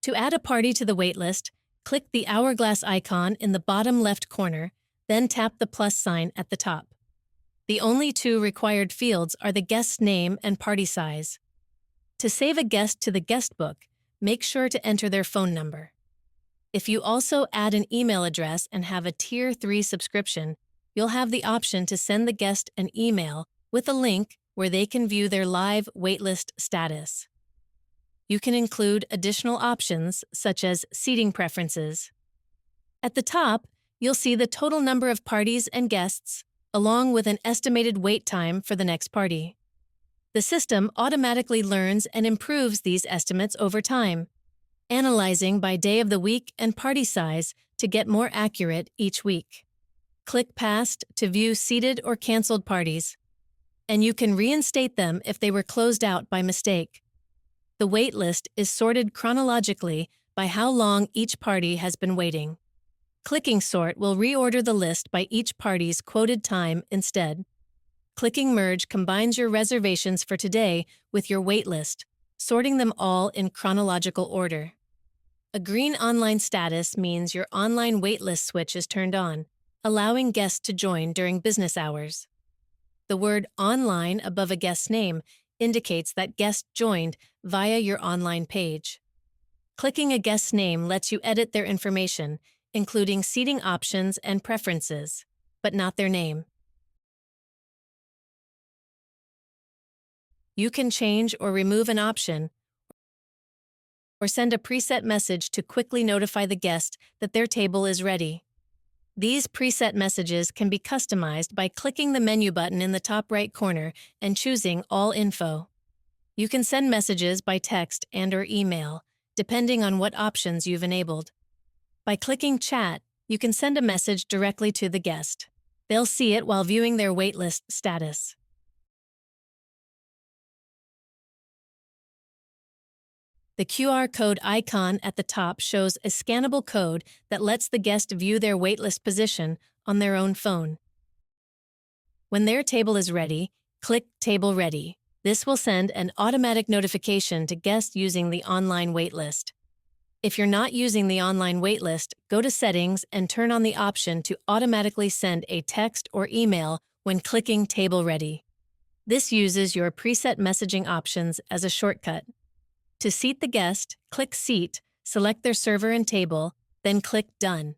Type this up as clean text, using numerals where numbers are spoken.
To add a party to the waitlist, click the hourglass icon in the bottom left corner, then tap the plus sign at the top. The only two required fields are the guest's name and party size. To save a guest to the guest book, make sure to enter their phone number. If you also add an email address and have a Tier 3 subscription, you'll have the option to send the guest an email with a link where they can view their live waitlist status. You can include additional options such as seating preferences. At the top, you'll see the total number of parties and guests, along with an estimated wait time for the next party. The system automatically learns and improves these estimates over time, analyzing by day of the week and party size to get more accurate each week. Click Past to view seated or canceled parties, and you can reinstate them if they were closed out by mistake. The wait list is sorted chronologically by how long each party has been waiting. Clicking Sort will reorder the list by each party's quoted time instead. Clicking Merge combines your reservations for today with your wait list, sorting them all in chronological order. A green online status means your online waitlist switch is turned on, allowing guests to join during business hours. The word online above a guest's name indicates that guest joined via your online page. Clicking a guest's name lets you edit their information, including seating options and preferences, but not their name. You can change or remove an option or send a preset message to quickly notify the guest that their table is ready. These preset messages can be customized by clicking the menu button in the top right corner and choosing All Info. You can send messages by text and/or email, depending on what options you've enabled. By clicking Chat, you can send a message directly to the guest. They'll see it while viewing their waitlist status. The QR code icon at the top shows a scannable code that lets the guest view their waitlist position on their own phone. When their table is ready, click Table Ready. This will send an automatic notification to guests using the online waitlist. If you're not using the online waitlist, go to Settings and turn on the option to automatically send a text or email when clicking Table Ready. This uses your preset messaging options as a shortcut. To seat the guest, click Seat, select their server and table, then click Done.